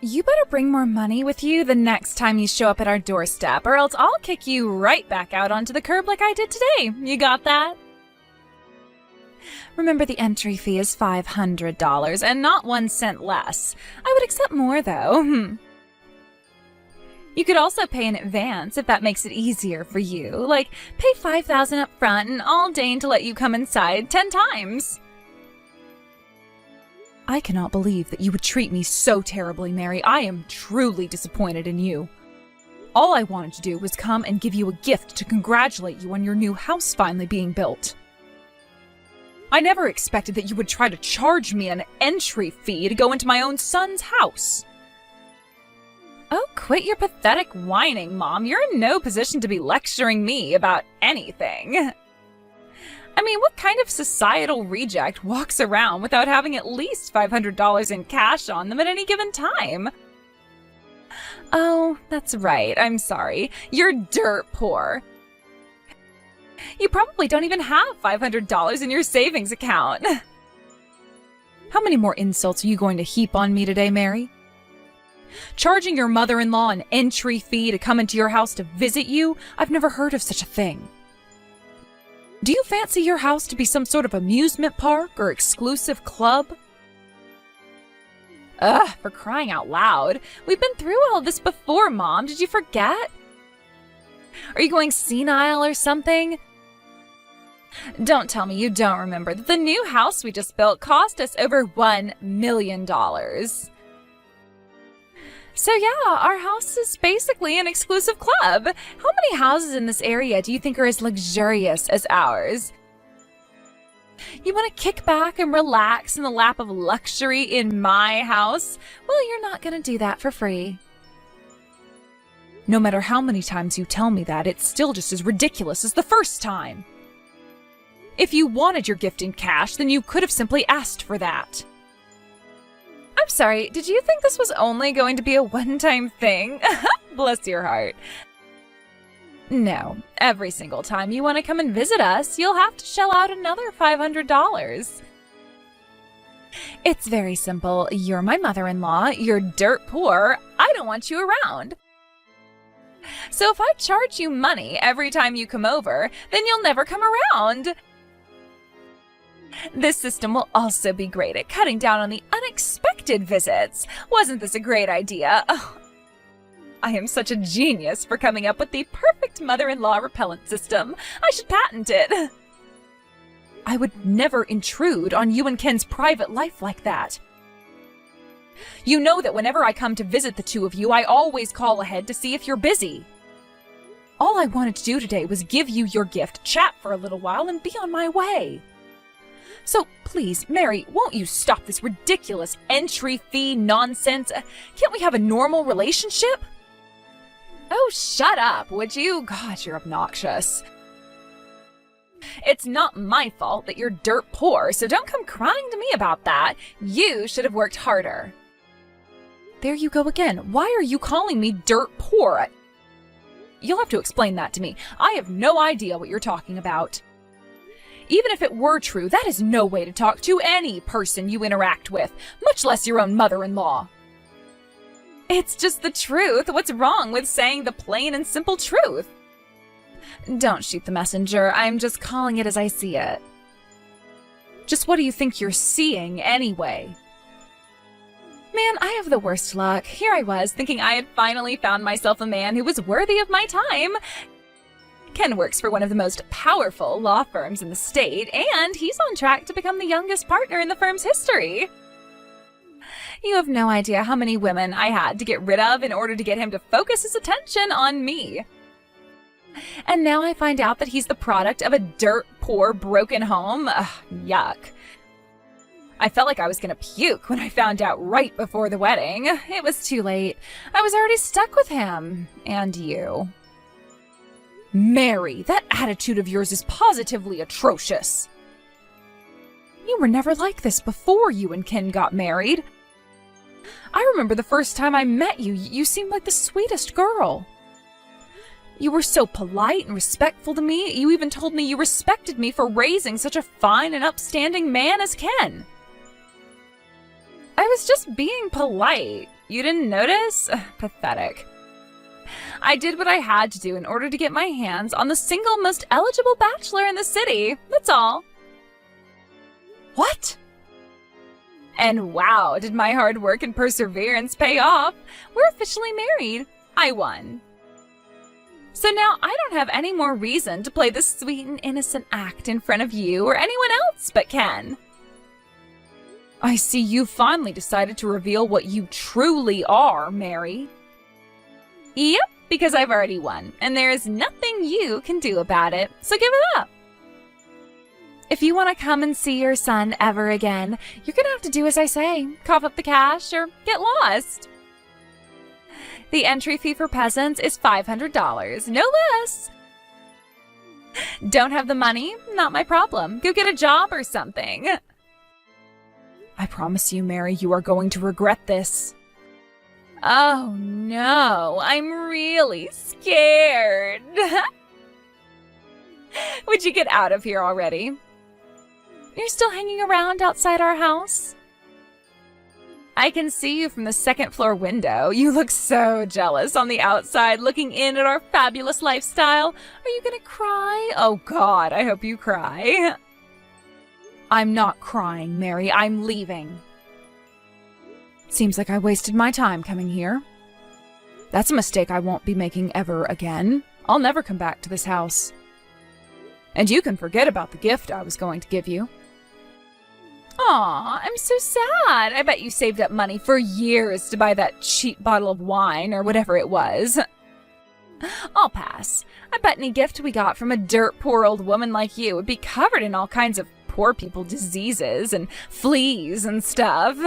You better bring more money with you the next time you show up at our doorstep, or else I'll kick you right back out onto the curb like I did today. You got that? Remember, the entry fee is $500 and not 1 cent less. I would accept more, though. You could also pay in advance if that makes it easier for you. Like, pay $5,000 up front and I'll deign to let you come inside 10 times. I cannot believe that you would treat me so terribly, Mary. I am truly disappointed in you. All I wanted to do was come and give you a gift to congratulate you on your new house finally being built. I never expected that you would try to charge me an entry fee to go into my own son's house. Oh, quit your pathetic whining, Mom. You're in no position to be lecturing me about anything. I mean, what kind of societal reject walks around without having at least $500 in cash on them at any given time? Oh, that's right. I'm sorry. You're dirt poor. You probably don't even have $500 in your savings account. How many more insults are you going to heap on me today, Mary? Charging your mother-in-law an entry fee to come into your house to visit you? I've never heard of such a thing. Do you fancy your house to be some sort of amusement park or exclusive club? Ugh, for crying out loud. We've been through all this before, Mom. Did you forget? Are you going senile or something? Don't tell me you don't remember that the new house we just built cost us over $1 million. So yeah, our house is basically an exclusive club. How many houses in this area do you think are as luxurious as ours? You want to kick back and relax in the lap of luxury in my house? Well, you're not going to do that for free. No matter how many times you tell me that, it's still just as ridiculous as the first time. If you wanted your gift in cash, then you could have simply asked for that. I'm sorry, did you think this was only going to be a one-time thing? Bless your heart. No, every single time you want to come and visit us, you'll have to shell out another $500. It's very simple. You're my mother-in-law, you're dirt poor, I don't want you around. So if I charge you money every time you come over, then you'll never come around. This system will also be great at cutting down on the unexpected visits. Wasn't this a great idea? Oh, I am such a genius for coming up with the perfect mother-in-law repellent system. I should patent it. I would never intrude on you and Ken's private life like that. You know that whenever I come to visit the two of you, I always call ahead to see if you're busy. All I wanted to do today was give you your gift, chat for a little while, and be on my way. So please, Mary, won't you stop this ridiculous entry fee nonsense? Can't we have a normal relationship? Oh, shut up, would you? God, you're obnoxious. It's not my fault that you're dirt poor, so don't come crying to me about that. You should have worked harder. There you go again. Why are you calling me dirt poor? You'll have to explain that to me. I have no idea what you're talking about. Even if it were true, that is no way to talk to any person you interact with, much less your own mother-in-law. It's just the truth. What's wrong with saying the plain and simple truth? Don't shoot the messenger. I'm just calling it as I see it. Just what do you think you're seeing anyway? Man, I have the worst luck. Here I was, thinking I had finally found myself a man who was worthy of my time. Ken works for one of the most powerful law firms in the state, and he's on track to become the youngest partner in the firm's history. You have no idea how many women I had to get rid of in order to get him to focus his attention on me. And now I find out that he's the product of a dirt poor, broken home. Ugh, yuck. I felt like I was gonna puke when I found out right before the wedding. It was too late. I was already stuck with him. And you. Mary, that attitude of yours is positively atrocious. You were never like this before you and Ken got married. I remember the first time I met you, you seemed like the sweetest girl. You were so polite and respectful to me. You even told me you respected me for raising such a fine and upstanding man as Ken. I was just being polite. You didn't notice? Pathetic. I did what I had to do in order to get my hands on the single most eligible bachelor in the city. That's all. What? And wow, did my hard work and perseverance pay off. We're officially married. I won. So now I don't have any more reason to play this sweet and innocent act in front of you or anyone else but Ken. I see you finally decided to reveal what you truly are, Mary. Yep, because I've already won, and there is nothing you can do about it, so give it up. If you want to come and see your son ever again, you're gonna have to do as I say. Cough up the cash or get lost. The entry fee for peasants is $500, no less. Don't have the money? Not my problem. Go get a job or something. I promise you, Mary, you are going to regret this. Oh no, I'm really scared. Would you get out of here already? You're still hanging around outside our house? I can see you from the second floor window. You look so jealous on the outside, looking in at our fabulous lifestyle. Are you gonna cry? Oh God, I hope you cry. I'm not crying, Mary. I'm leaving. Seems like I wasted my time coming here. That's a mistake I won't be making ever again. I'll never come back to this house. And you can forget about the gift I was going to give you. Aw, I'm so sad. I bet you saved up money for years to buy that cheap bottle of wine or whatever it was. I'll pass. I bet any gift we got from a dirt poor old woman like you would be covered in all kinds of poor people diseases and fleas and stuff.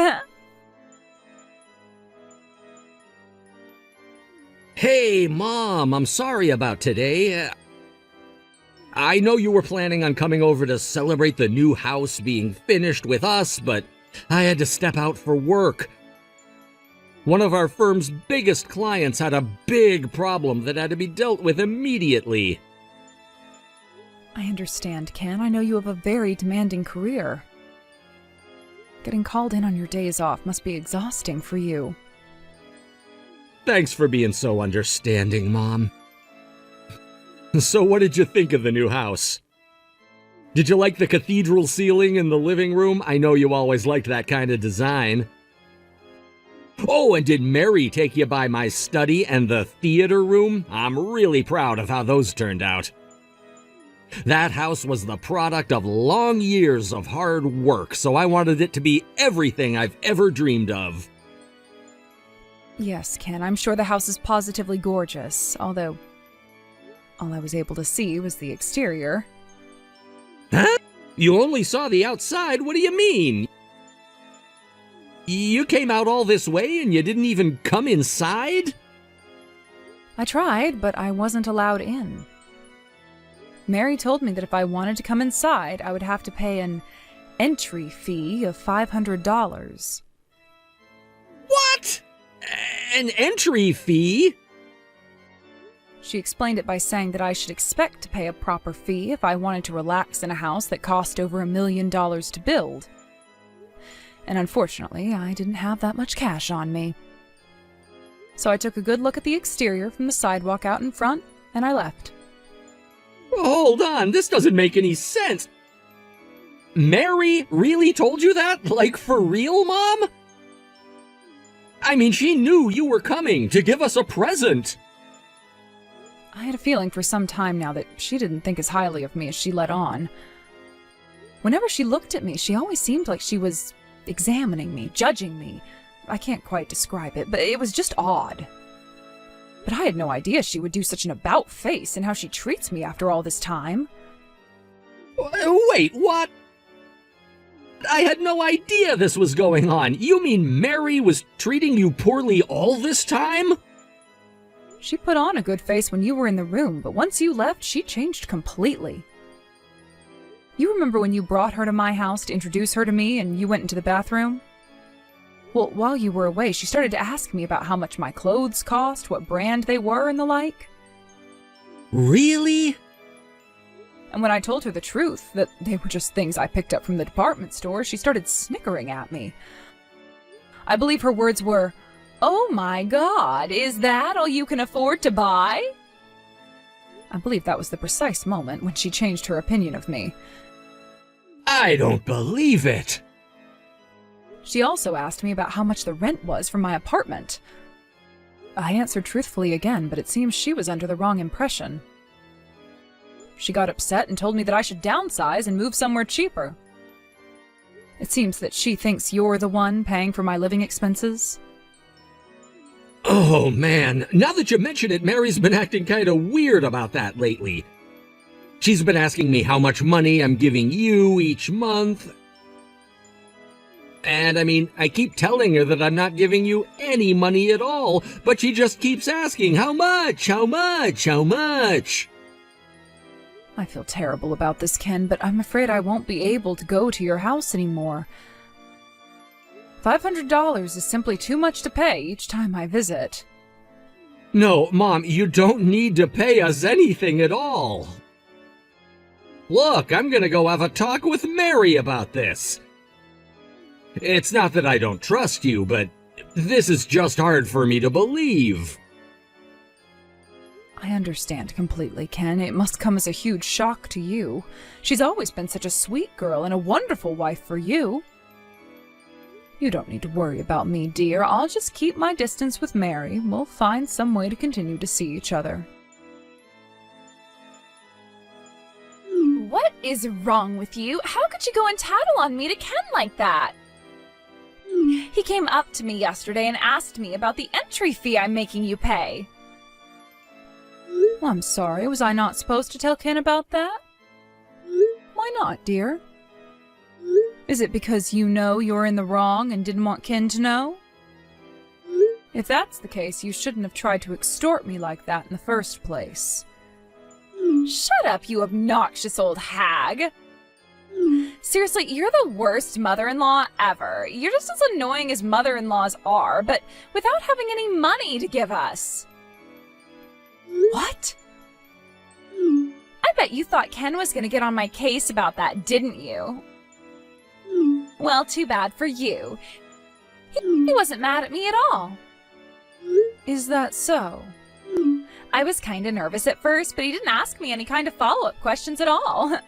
Hey, Mom, I'm sorry about today. I know you were planning on coming over to celebrate the new house being finished with us, but I had to step out for work. One of our firm's biggest clients had a big problem that had to be dealt with immediately. I understand, Ken. I know you have a very demanding career. Getting called in on your days off must be exhausting for you. Thanks for being so understanding, Mom. So what did you think of the new house? Did you like the cathedral ceiling in the living room? I know you always liked that kind of design. Oh, and did Mary take you by my study and the theater room? I'm really proud of how those turned out. That house was the product of long years of hard work, so I wanted it to be everything I've ever dreamed of. Yes, Ken, I'm sure the house is positively gorgeous, although all I was able to see was the exterior. Huh? You only saw the outside? What do you mean? You came out all this way and you didn't even come inside? I tried, but I wasn't allowed in. Mary told me that if I wanted to come inside, I would have to pay an entry fee of $500. What? An entry fee? She explained it by saying that I should expect to pay a proper fee if I wanted to relax in a house that cost over $1 million to build. And unfortunately, I didn't have that much cash on me. So I took a good look at the exterior from the sidewalk out in front, and I left. Hold on, this doesn't make any sense. Mary really told you that? Like, for real, Mom? I mean, she knew you were coming to give us a present. I had a feeling for some time now that she didn't think as highly of me as she let on. Whenever she looked at me, she always seemed like she was examining me, judging me. I can't quite describe it, but it was just odd. But I had no idea she would do such an about-face in how she treats me after all this time. Wait, what? I had no idea this was going on. You mean Mary was treating you poorly all this time? She put on a good face when you were in the room, but once you left, she changed completely. You remember when you brought her to my house to introduce her to me and you went into the bathroom? Well, while you were away, she started to ask me about how much my clothes cost, what brand they were, and the like. Really? And when I told her the truth, that they were just things I picked up from the department store, she started snickering at me. I believe her words were, Oh my god, is that all you can afford to buy? I believe that was the precise moment when she changed her opinion of me. I don't believe it! She also asked me about how much the rent was for my apartment. I answered truthfully again, but it seems she was under the wrong impression. She got upset and told me that I should downsize and move somewhere cheaper. It seems that she thinks you're the one paying for my living expenses. Oh man, now that you mention it, Mary's been acting kinda weird about that lately. She's been asking me how much money I'm giving you each month. And I mean, I keep telling her that I'm not giving you any money at all, but she just keeps asking, how much, how much, how much? I feel terrible about this, Ken, but I'm afraid I won't be able to go to your house anymore. $500 is simply too much to pay each time I visit. No, Mom, you don't need to pay us anything at all. Look, I'm gonna go have a talk with Mary about this. It's not that I don't trust you, but this is just hard for me to believe. I understand completely, Ken. It must come as a huge shock to you. She's always been such a sweet girl and a wonderful wife for you. You don't need to worry about me, dear. I'll just keep my distance with Mary. We'll find some way to continue to see each other. What is wrong with you? How could you go and tattle on me to Ken like that? He came up to me yesterday and asked me about the entry fee I'm making you pay. Well, I'm sorry. Was I not supposed to tell Ken about that? Why not, dear? Is it because you know you're in the wrong and didn't want Ken to know? If that's the case, you shouldn't have tried to extort me like that in the first place. Shut up, you obnoxious old hag! Seriously, you're the worst mother-in-law ever. You're just as annoying as mother-in-laws are, but without having any money to give us. What? I bet you thought Ken was gonna get on my case about that, didn't you? Well, too bad for you. He wasn't mad at me at all. Is that so? I was kinda nervous at first, but he didn't ask me any kind of follow-up questions at all.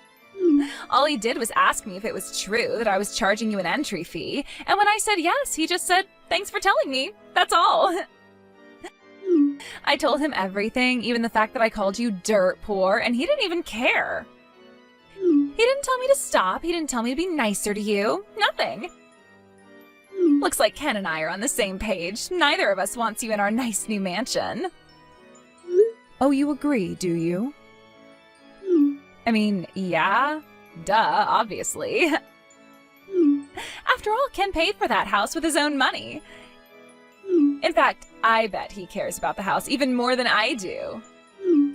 All he did was ask me if it was true that I was charging you an entry fee, and when I said yes, he just said, "Thanks for telling me, that's all." I told him everything, even the fact that I called you dirt poor, and he didn't even care. He didn't tell me to stop, he didn't tell me to be nicer to you, nothing. Looks like Ken and I are on the same page. Neither of us wants you in our nice new mansion. Oh, you agree, do you? I mean, yeah, duh, obviously. After all, Ken paid for that house with his own money. In fact, I bet he cares about the house even more than I do.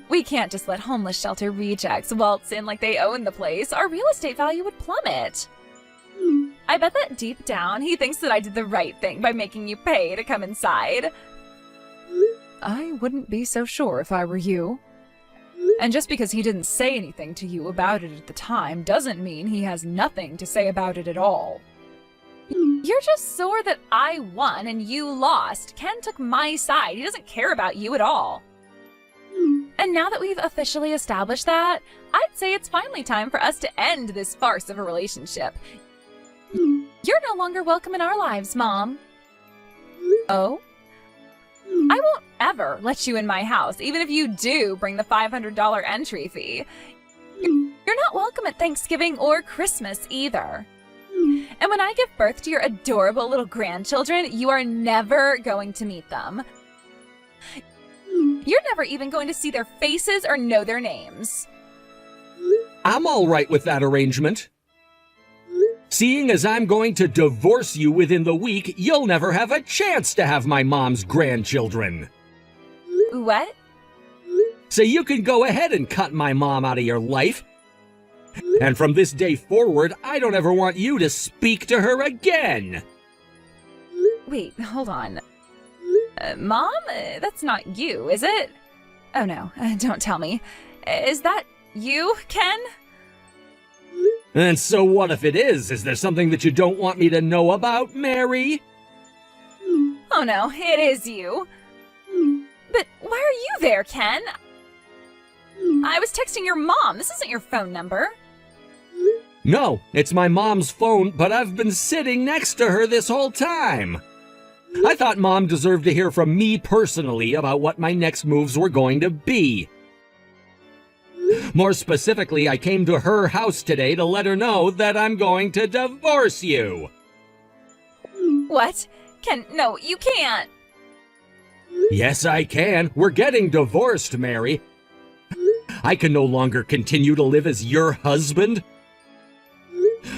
We can't just let homeless shelter rejects waltz in like they own the place. Our real estate value would plummet. I bet that deep down he thinks that I did the right thing by making you pay to come inside. I wouldn't be so sure if I were you. And just because he didn't say anything to you about it at the time doesn't mean he has nothing to say about it at all. You're just sore that I won and you lost. Ken took my side. He doesn't care about you at all. And now that we've officially established that, I'd say it's finally time for us to end this farce of a relationship. You're no longer welcome in our lives, Mom. Oh? I won't ever let you in my house, even if you do bring the $500 entry fee. You're not welcome at Thanksgiving or Christmas either. And when I give birth to your adorable little grandchildren, you are never going to meet them. You're never even going to see their faces or know their names. I'm all right with that arrangement. Seeing as I'm going to divorce you within the week, you'll never have a chance to have my mom's grandchildren. What? So you can go ahead and cut my mom out of your life. And from this day forward, I don't ever want you to speak to her again. Wait, hold on. Mom? That's not you, is it? Oh no, don't tell me. Is that you, Ken? And so what if it is? Is there something that you don't want me to know about, Mary? Oh no, it is you. But why are you there, Ken? I was texting your mom. This isn't your phone number. No, it's my mom's phone, but I've been sitting next to her this whole time. I thought Mom deserved to hear from me personally about what my next moves were going to be. More specifically, I came to her house today to let her know that I'm going to divorce you. What? Ken, no, you can't. Yes, I can. We're getting divorced, Mary. I can no longer continue to live as your husband.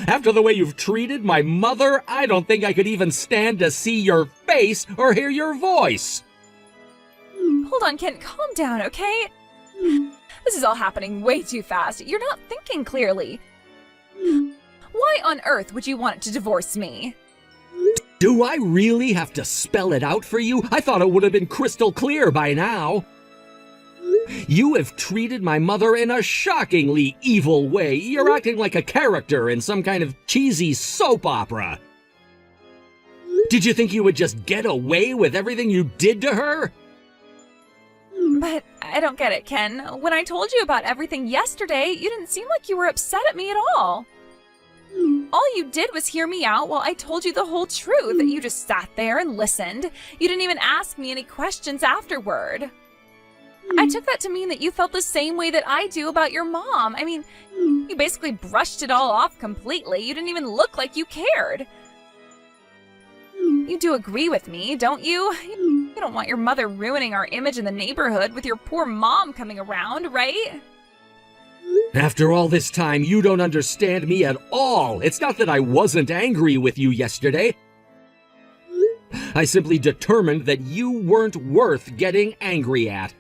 After the way you've treated my mother, I don't think I could even stand to see your face or hear your voice. Hold on, Ken, calm down, okay? This is all happening way too fast. You're not thinking clearly. Why on earth would you want to divorce me? Do I really have to spell it out for you? I thought it would have been crystal clear by now. You have treated my mother in a shockingly evil way. You're acting like a character in some kind of cheesy soap opera. Did you think you would just get away with everything you did to her? But I don't get it, Ken. When I told you about everything yesterday, you didn't seem like you were upset at me at all. All you did was hear me out while I told you the whole truth. You just sat there and listened. You didn't even ask me any questions afterward. I took that to mean that you felt the same way that I do about your mom. I mean, you basically brushed it all off completely. You didn't even look like you cared. You do agree with me, don't you? You don't want your mother ruining our image in the neighborhood with your poor mom coming around, right? After all this time, you don't understand me at all. It's not that I wasn't angry with you yesterday. I simply determined that you weren't worth getting angry at.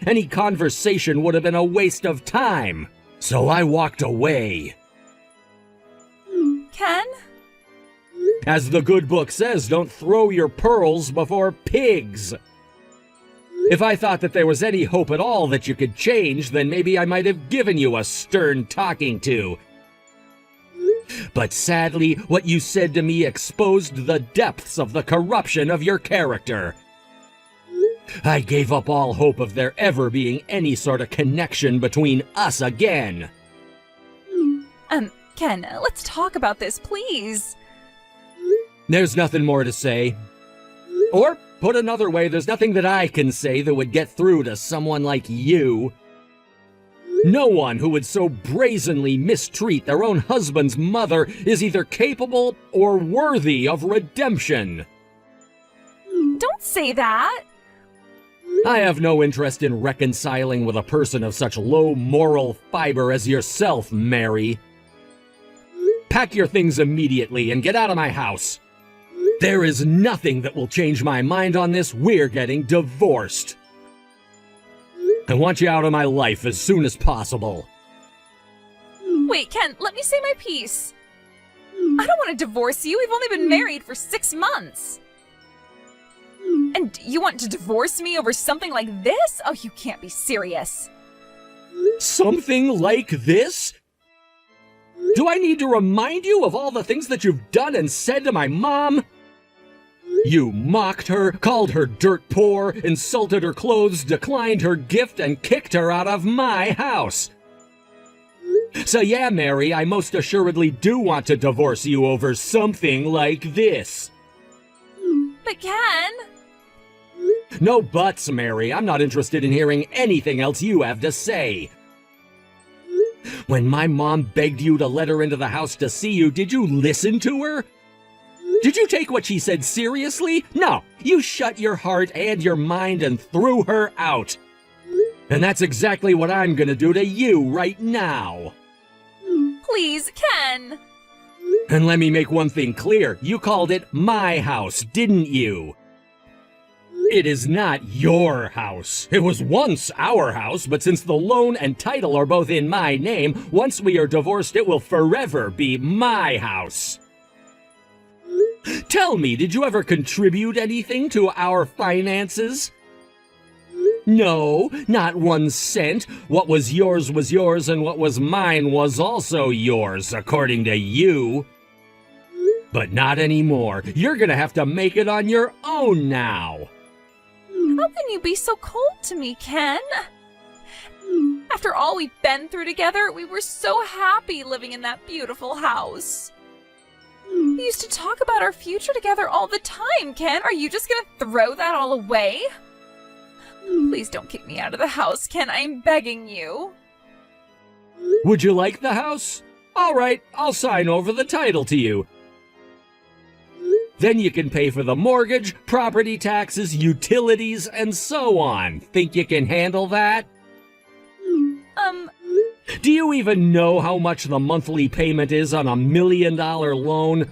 Any conversation would have been a waste of time, so I walked away. Ken? As the good book says, don't throw your pearls before pigs. If I thought that there was any hope at all that you could change, then maybe I might have given you a stern talking to. But sadly, what you said to me exposed the depths of the corruption of your character. I gave up all hope of there ever being any sort of connection between us again. Ken, let's talk about this, please. There's nothing more to say. Or, put another way, there's nothing that I can say that would get through to someone like you. No one who would so brazenly mistreat their own husband's mother is either capable or worthy of redemption. Don't say that. I have no interest in reconciling with a person of such low moral fiber as yourself, Mary. Pack your things immediately and get out of my house. There is nothing that will change my mind on this. We're getting divorced. I want you out of my life as soon as possible. Wait, Ken, let me say my piece. I don't want to divorce you. We've only been married for 6 months. And you want to divorce me over something like this? Oh, you can't be serious. Something like this? Do I need to remind you of all the things that you've done and said to my mom? You mocked her, called her dirt poor, insulted her clothes, declined her gift, and kicked her out of my house. So yeah, Mary, I most assuredly do want to divorce you over something like this. But Ken... No buts, Mary. I'm not interested in hearing anything else you have to say. When my mom begged you to let her into the house to see you, did you listen to her? Did you take what she said seriously? No, you shut your heart and your mind and threw her out. And that's exactly what I'm gonna do to you right now. Please, Ken. And let me make one thing clear. You called it my house, didn't you? It is not your house. It was once our house, but since the loan and title are both in my name, once we are divorced, it will forever be my house. Tell me, did you ever contribute anything to our finances? No, not 1 cent. What was yours, and what was mine was also yours, according to you. But not anymore. You're gonna have to make it on your own now. How can you be so cold to me, Ken? After all we've been through together, we were so happy living in that beautiful house. We used to talk about our future together all the time, Ken. Are you just gonna throw that all away? Please don't kick me out of the house, Ken. I'm begging you. Would you like the house? All right, I'll sign over the title to you. Then you can pay for the mortgage, property taxes, utilities, and so on. Think you can handle that? Do you even know how much the monthly payment is on $1 million loan?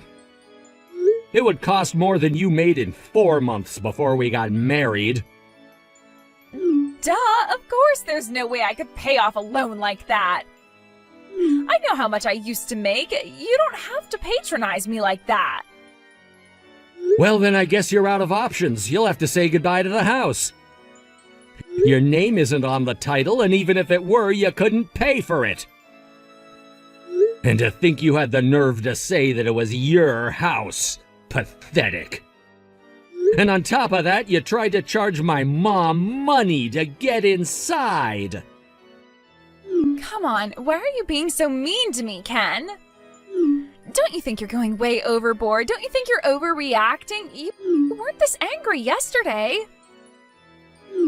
It would cost more than you made in 4 months before we got married. Duh, of course there's no way I could pay off a loan like that. I know how much I used to make. You don't have to patronize me like that. Well, then I guess you're out of options. You'll have to say goodbye to the house. Your name isn't on the title, and even if it were, you couldn't pay for it. And to think you had the nerve to say that it was your house. Pathetic. And on top of that, you tried to charge my mom money to get inside. Come on, why are you being so mean to me, Ken? Don't you think you're going way overboard? Don't you think you're overreacting? You weren't this angry yesterday.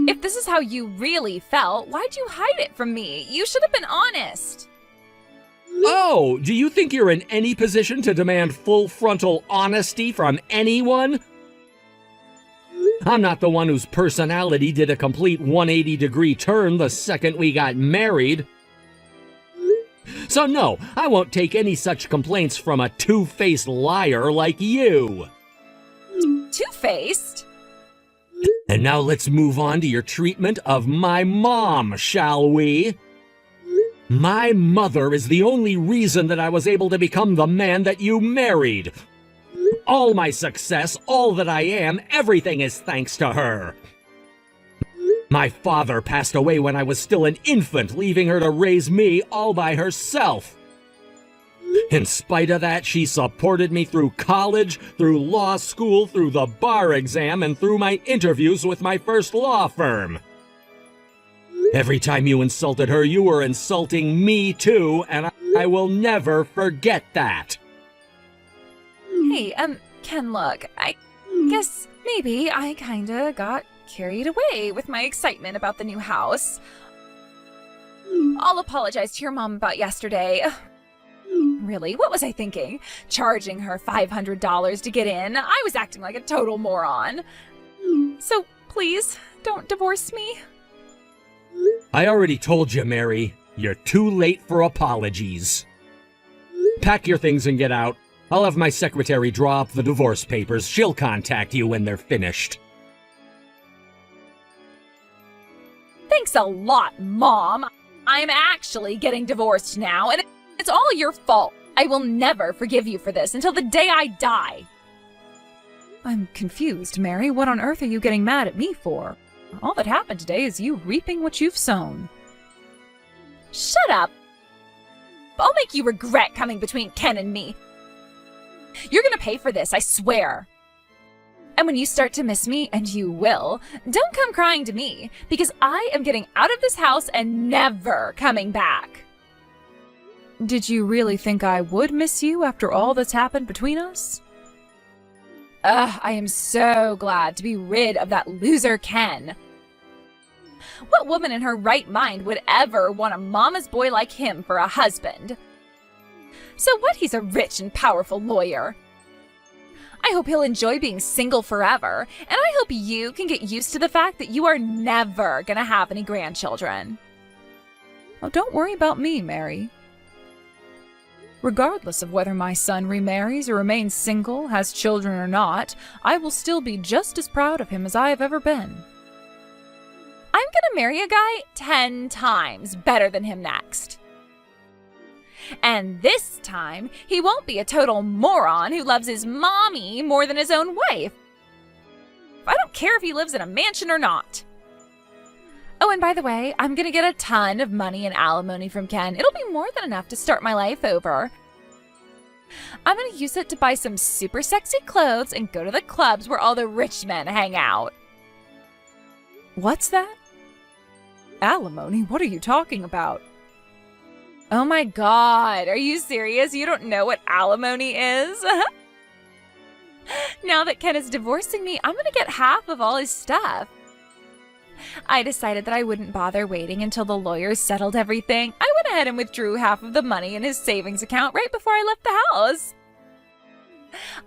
If this is how you really felt, why'd you hide it from me? You should have been honest. Oh, do you think you're in any position to demand full frontal honesty from anyone? I'm not the one whose personality did a complete 180-degree turn the second we got married. So no, I won't take any such complaints from a two-faced liar like you. Two-faced? And now let's move on to your treatment of my mom, shall we? My mother is the only reason that I was able to become the man that you married. All my success, all that I am, everything is thanks to her. My father passed away when I was still an infant, leaving her to raise me all by herself. In spite of that, she supported me through college, through law school, through the bar exam, and through my interviews with my first law firm. Every time you insulted her, you were insulting me too, and I will never forget that. Hey, Ken, look, I guess maybe I kinda got carried away with my excitement about the new house. I'll apologize to your mom about yesterday. Really, what was I thinking? Charging her $500 to get in? I was acting like a total moron. So please, don't divorce me. I already told you, Mary. You're too late for apologies. Pack your things and get out. I'll have my secretary draw up the divorce papers. She'll contact you when they're finished. Thanks a lot, Mom. I'm actually getting divorced now, and it's all your fault. I will never forgive you for this until the day I die. I'm confused, Mary. What on earth are you getting mad at me for? All that happened today is you reaping what you've sown. Shut up! I'll make you regret coming between Ken and me. You're gonna pay for this, I swear. And when you start to miss me, and you will, don't come crying to me, because I am getting out of this house and never coming back. Did you really think I would miss you after all that's happened between us? I am so glad to be rid of that loser Ken. What woman in her right mind would ever want a mama's boy like him for a husband? So what, he's a rich and powerful lawyer. I hope he'll enjoy being single forever, and I hope you can get used to the fact that you are never gonna have any grandchildren. Oh, don't worry about me, Mary. Regardless of whether my son remarries or remains single, has children or not, I will still be just as proud of him as I have ever been. I'm gonna marry a guy 10 times better than him next. And this time, he won't be a total moron who loves his mommy more than his own wife. I don't care if he lives in a mansion or not. Oh, and by the way, I'm gonna get a ton of money and alimony from Ken. It'll be more than enough to start my life over. I'm gonna use it to buy some super sexy clothes and go to the clubs where all the rich men hang out. What's that? Alimony? What are you talking about? Oh my god, are you serious? You don't know what alimony is? Now that Ken is divorcing me, I'm gonna get half of all his stuff. I decided that I wouldn't bother waiting until the lawyers settled everything. I went ahead and withdrew half of the money in his savings account right before I left the house.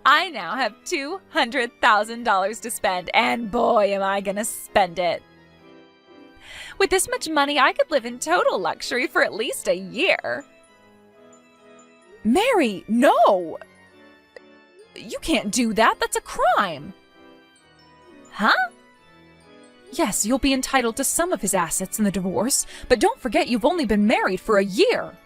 I now have $200,000 to spend, and boy, am I gonna spend it. With this much money, I could live in total luxury for at least a year. Mary, no! You can't do that. That's a crime. Huh? Yes, you'll be entitled to some of his assets in the divorce, but don't forget you've only been married for a year.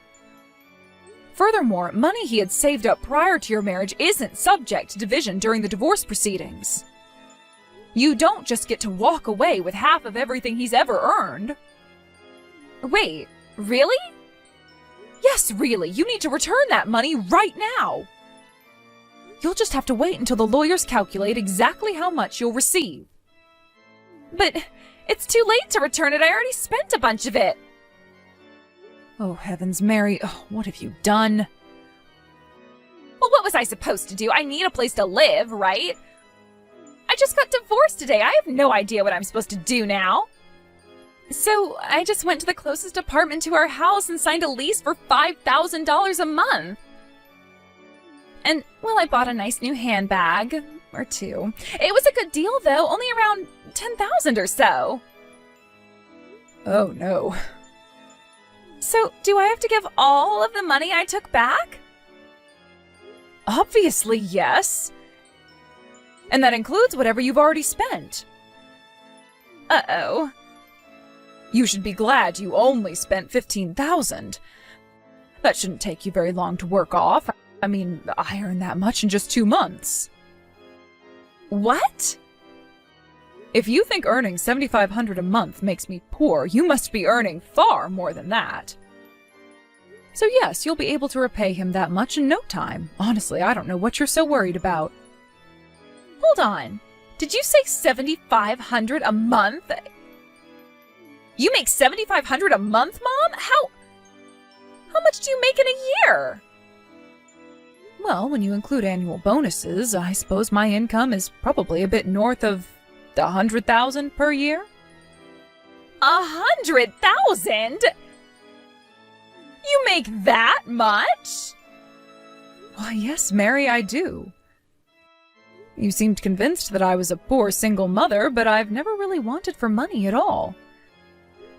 Furthermore, money he had saved up prior to your marriage isn't subject to division during the divorce proceedings. You don't just get to walk away with half of everything he's ever earned. Wait, really? Yes, really. You need to return that money right now. You'll just have to wait until the lawyers calculate exactly how much you'll receive. But it's too late to return it. I already spent a bunch of it. Oh, heavens, Mary. Oh, what have you done? Well, what was I supposed to do? I need a place to live, right? I just got divorced today. I have no idea what I'm supposed to do now. So I just went to the closest apartment to our house and signed a lease for $5,000 a month. And, well, I bought a nice new handbag. Or two. It was a good deal, though. Only around $10,000 or so. Oh, no. So, do I have to give all of the money I took back? Obviously, yes. And that includes whatever you've already spent. Uh-oh. You should be glad you only spent $15,000. That shouldn't take you very long to work off. I mean, I earned that much in just 2 months. What? If you think earning $7,500 a month makes me poor, you must be earning far more than that. So yes, you'll be able to repay him that much in no time. Honestly, I don't know what you're so worried about. Hold on. Did you say $7,500 a month? You make $7,500 a month, Mom? How much do you make in a year? Well, when you include annual bonuses, I suppose my income is probably a bit north of $100,000 per year. 100,000? You make that much? Why, yes, Mary, I do. You seemed convinced that I was a poor single mother, but I've never really wanted for money at all.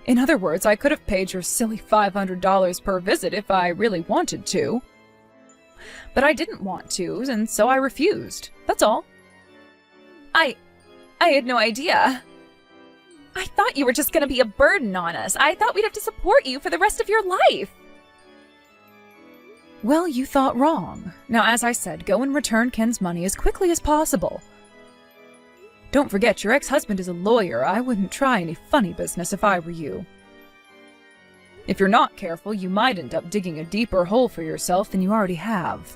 In other words, I could have paid your silly $500 per visit if I really wanted to. But I didn't want to, and so I refused. That's all. I had no idea. I thought you were just going to be a burden on us. I thought we'd have to support you for the rest of your life. Well, you thought wrong. Now, as I said, go and return Ken's money as quickly as possible. Don't forget, your ex-husband is a lawyer. I wouldn't try any funny business if I were you. If you're not careful, you might end up digging a deeper hole for yourself than you already have.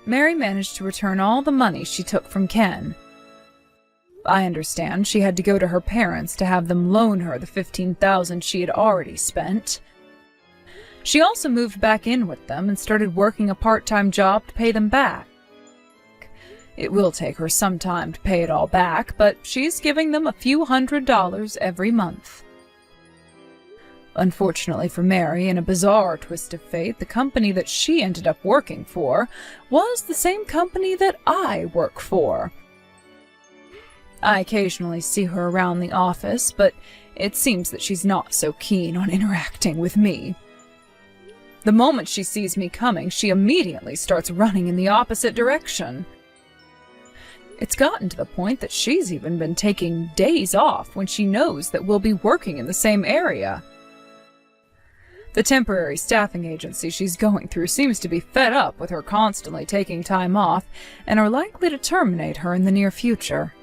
Mary managed to return all the money she took from Ken. I understand she had to go to her parents to have them loan her the $15,000 she had already spent. She also moved back in with them and started working a part-time job to pay them back. It will take her some time to pay it all back, but she's giving them a few $100s every month. Unfortunately for Mary, in a bizarre twist of fate, the company that she ended up working for was the same company that I work for. I occasionally see her around the office, but it seems that she's not so keen on interacting with me. The moment she sees me coming, she immediately starts running in the opposite direction. It's gotten to the point that she's even been taking days off when she knows that we'll be working in the same area. The temporary staffing agency she's going through seems to be fed up with her constantly taking time off and are likely to terminate her in the near future.